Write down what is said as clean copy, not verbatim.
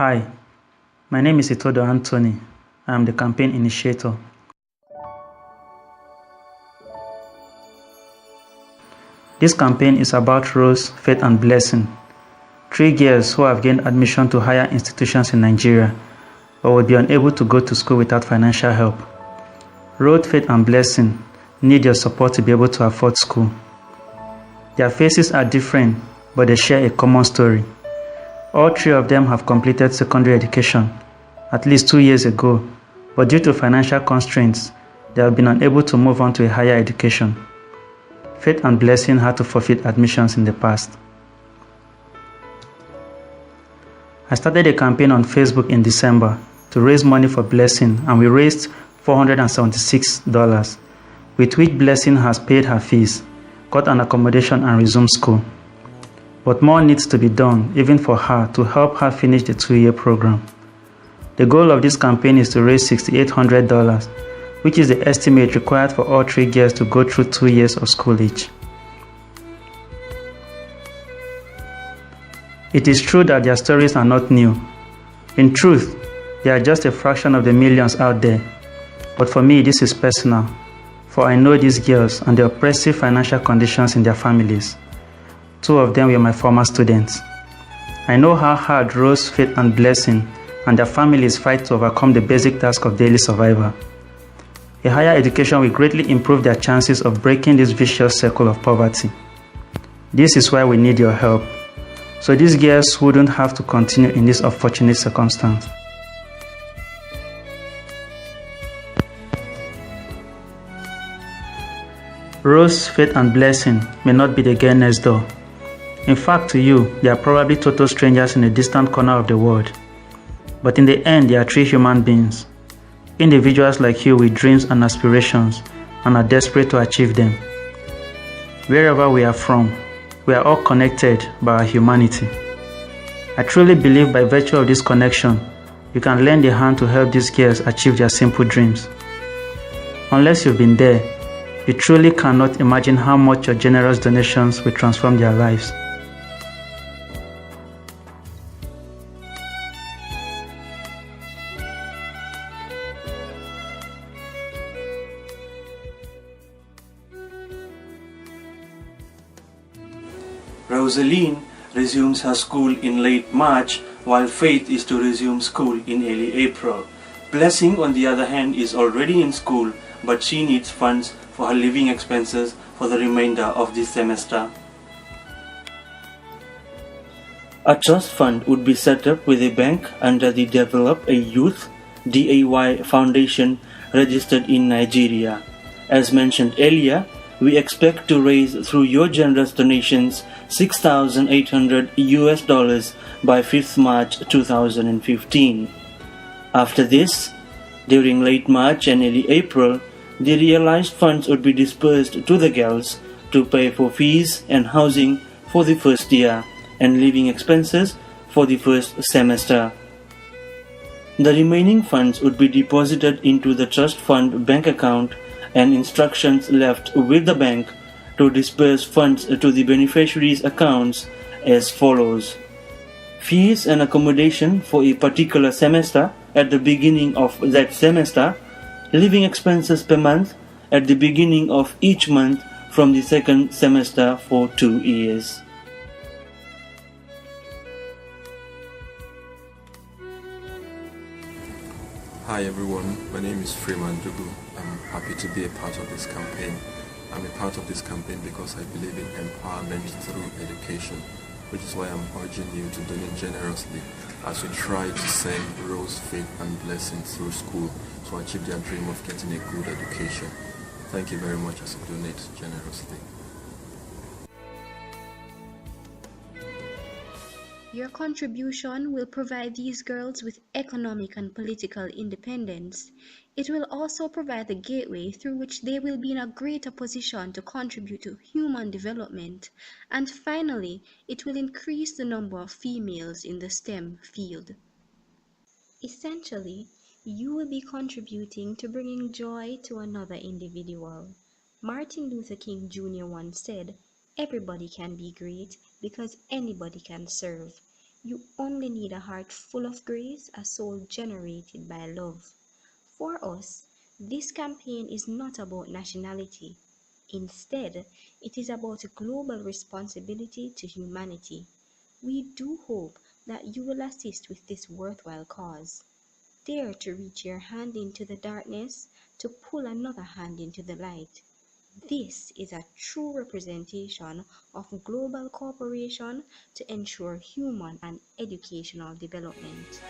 Hi, my name is Itodo Anthony. I am the campaign initiator. This campaign is about Rose, Faith and Blessing, 3 girls who have gained admission to higher institutions in Nigeria but would be unable to go to school without financial help. Rose, Faith and Blessing need your support to be able to afford school. Their faces are different, but they share a common story. All 3 of them have completed secondary education at least 2 years ago, but due to financial constraints, they have been unable to move on to a higher education. Faith and Blessing had to forfeit admissions in the past. I started a campaign on Facebook in December to raise money for Blessing, and we raised $476, with which Blessing has paid her fees, got an accommodation and resumed school. But more needs to be done even for her to help her finish the 2-year program. The goal of this campaign is to raise $6,800, which is the estimate required for all 3 girls to go through 2 years of school each. It is true that their stories are not new. In truth, they are just a fraction of the millions out there. But for me, this is personal, for I know these girls and the oppressive financial conditions in their families. 2 of them were my former students. I know how hard Rose, Faith and Blessing and their families fight to overcome the basic task of daily survival. A higher education will greatly improve their chances of breaking this vicious circle of poverty. This is why we need your help, so these girls wouldn't have to continue in this unfortunate circumstance. Rose, Faith and Blessing may not be the girl next door. In fact, to you, they are probably total strangers in a distant corner of the world. But in the end, they are 3 human beings. Individuals like you with dreams and aspirations and are desperate to achieve them. Wherever we are from, we are all connected by our humanity. I truly believe by virtue of this connection, you can lend a hand to help these girls achieve their simple dreams. Unless you've been there, you truly cannot imagine how much your generous donations will transform their lives. Roseline resumes her school in late March, while Faith is to resume school in early April. Blessing, on the other hand, is already in school, but she needs funds for her living expenses for the remainder of this semester. A trust fund would be set up with a bank under the Develop a Youth DAY Foundation registered in Nigeria. As mentioned earlier, we expect to raise through your generous donations $6,800 by 5th March 2015. After this, during late March and early April, the realized funds would be dispersed to the girls to pay for fees and housing for the first year and living expenses for the first semester. The remaining funds would be deposited into the trust fund bank account, and instructions left with the bank to disperse funds to the beneficiaries' accounts as follows: fees and accommodation for a particular semester at the beginning of that semester, living expenses per month at the beginning of each month from the second semester for 2 years. Hi everyone, my name is Freeman Dugu. I'm happy to be a part of this campaign. I'm a part of this campaign because I believe in empowerment through education, which is why I'm urging you to donate generously as we try to send Rose, Faith and Blessing through school to achieve their dream of getting a good education. Thank you very much as you donate generously. Your contribution will provide these girls with economic and political independence. It will also provide the gateway through which they will be in a greater position to contribute to human development. And finally, it will increase the number of females in the STEM field. Essentially, you will be contributing to bringing joy to another individual. Martin Luther King Jr. once said, "Everybody can be great because anybody can serve." You only need a heart full of grace, a soul generated by love. For us, this campaign is not about nationality. Instead, it is about a global responsibility to humanity. We do hope that you will assist with this worthwhile cause. Dare to reach your hand into the darkness, to pull another hand into the light. This is a true representation of global cooperation to ensure human and educational development.